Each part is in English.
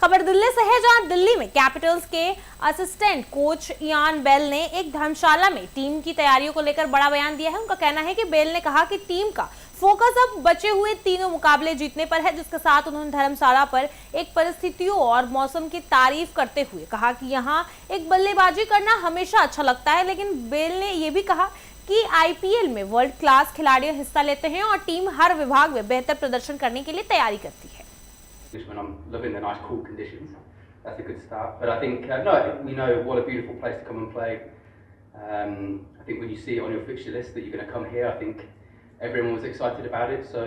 खबर दिल्ली से है, जहां दिल्ली में कैपिटल्स के असिस्टेंट कोच इयान बेल ने एक धर्मशाला में टीम की तैयारियों को लेकर बड़ा बयान दिया है। उनका कहना है कि बेल ने कहा कि टीम का फोकस अब बचे हुए तीनों मुकाबले जीतने पर है, जिसके साथ उन्होंने धर्मशाला पर एक परिस्थितियों और मौसम की तारीफ करते हुए कहा कि यहां एक बल्लेबाजी करना हमेशा अच्छा लगता है। लेकिन बेल ने यह भी कहा कि IPL में वर्ल्ड क्लास खिलाड़ी हिस्सा लेते हैं और टीम हर विभाग में बेहतर प्रदर्शन करने के लिए तैयारी करती है। When I'm loving the nice cool conditions, that's a good start. But I think no, we know what a beautiful place to come and play. I think when you see it on your fixture list that you're going to come here, I think everyone was excited about it. So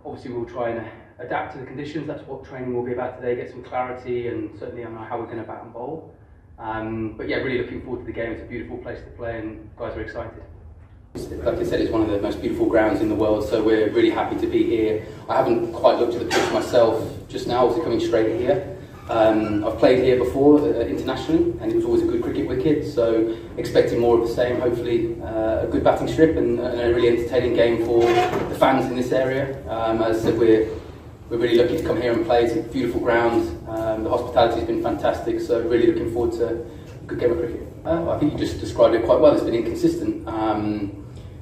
obviously we'll try and adapt to the conditions. That's what training will be about today. Get some clarity and certainly I know how we're going to bat and bowl. But yeah, really looking forward to the game. It's a beautiful place to play and guys are excited. Like I said, it's one of the most beautiful grounds in the world, so we're really happy to be here. I haven't quite looked at the pitch myself just now, obviously coming straight here. I've played here before internationally, and it was always a good cricket wicket, so expecting more of the same, hopefully a good batting strip and a really entertaining game for the fans in this area. As I said, we're really lucky to come here and play. It's a beautiful ground, the hospitality has been fantastic, so really looking forward to a good game of cricket. I think you just described it quite well. It's been inconsistent.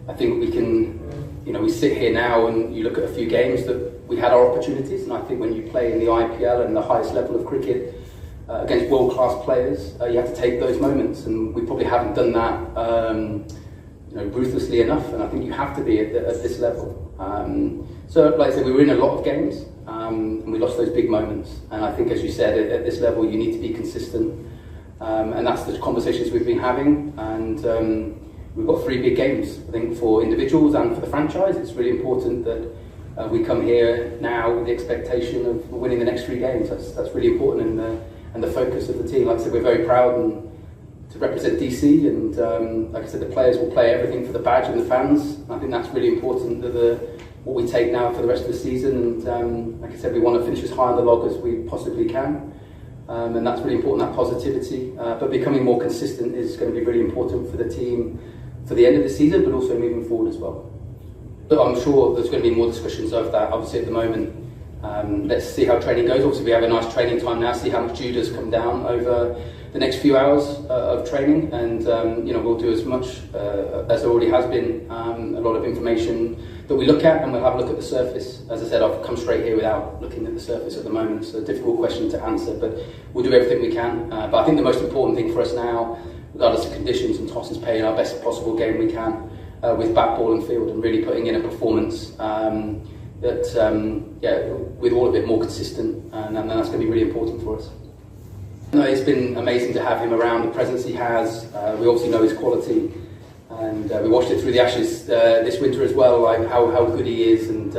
I think we can, we sit here now and you look at a few games that we had our opportunities, and I think when you play in the IPL and the highest level of cricket against world-class players, you have to take those moments, and we probably haven't done that ruthlessly enough, and I think you have to be at this level. So like I said, we were in a lot of games and we lost those big moments, and I think, as you said, at this level you need to be consistent, and that's the conversations we've been having. And we've got 3 big games, I think, for individuals and for the franchise. It's really important that we come here now with the expectation of winning the next 3 games. That's really important, and the focus of the team. Like I said, we're very proud to represent DC, and like I said, the players will play everything for the badge and the fans. I think that's really important, that what we take now for the rest of the season. And like I said, we want to finish as high on the log as we possibly can. And that's really important, that positivity. But becoming more consistent is going to be really important for the team for the end of the season, but also moving forward as well. But I'm sure there's going to be more discussions of that. Obviously, at the moment, let's see how training goes. Obviously, we have a nice training time now, see how much Judah's come down over the next few hours of training, and we'll do as much as there already has been, a lot of information that we look at, and we'll have a look at the surface. As I said, I've come straight here without looking at the surface at the moment, so a difficult question to answer, but we'll do everything we can. But I think the most important thing for us now, regardless of conditions and toss, is playing our best possible game we can with bat, ball and field, and really putting in a performance with all of it more consistent, and that's going to be really important for us. No, it's been amazing to have him around, the presence he has. We obviously know his quality, and we watched it through the Ashes this winter as well, like how good he is, and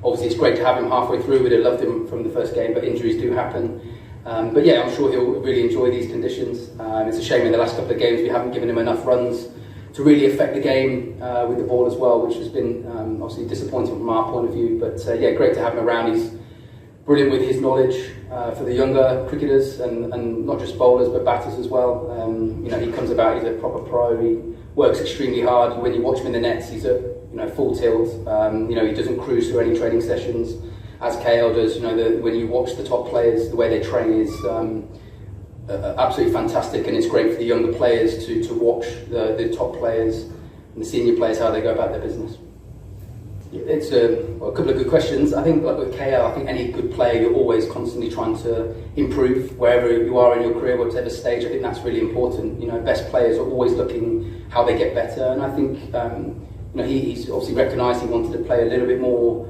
obviously it's great to have him halfway through. We'd have loved him from the first game, but injuries do happen. But yeah, I'm sure he'll really enjoy these conditions. It's a shame in the last couple of games we haven't given him enough runs to really affect the game with the ball as well, which has been obviously disappointing from our point of view. But yeah, great to have him around. He's brilliant with his knowledge for the younger cricketers, and not just bowlers but batters as well. He comes about, he's a proper pro, he works extremely hard. When you watch him in the nets, he's at full tilt. He doesn't cruise through any training sessions as KL does. When you watch the top players, the way they train is absolutely fantastic, and it's great for the younger players to watch the top players and the senior players, how they go about their business. It's a couple of good questions. I think, like with KL, I think any good player, you're always constantly trying to improve wherever you are in your career, whatever stage. I think that's really important. Best players are always looking how they get better, and I think he's obviously recognised he wanted to play a little bit more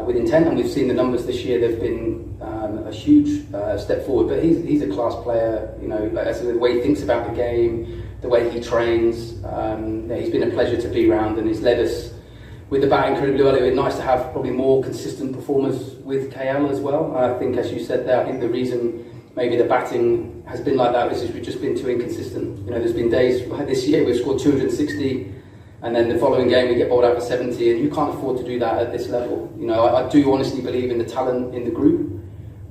with intent, and we've seen the numbers this year. They've been a huge step forward, but he's a class player. Like I said, the way he thinks about the game, the way he trains, he's been a pleasure to be around, and he's led us with the bat incredibly well. It would be nice to have probably more consistent performers with KL as well. I think, as you said there, I think the reason maybe the batting has been like that is we've just been too inconsistent. There's been days like this year we've scored 260, and then the following game we get bowled out for 70, and you can't afford to do that at this level. I do honestly believe in the talent in the group,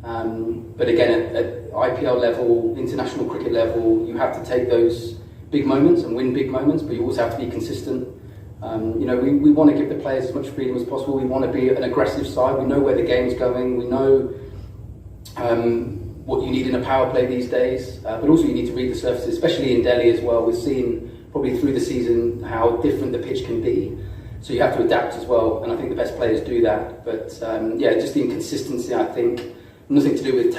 but again, at IPL level, international cricket level, you have to take those big moments and win big moments, but you also have to be consistent. We want to give the players as much freedom as possible. We want to be an aggressive side. We know where the game's going. We know what you need in a power play these days, but also you need to read the surfaces, especially in Delhi as well. We've seen probably through the season how different the pitch can be, so you have to adapt as well, and I think the best players do that. But yeah, just the inconsistency, I think, nothing to do with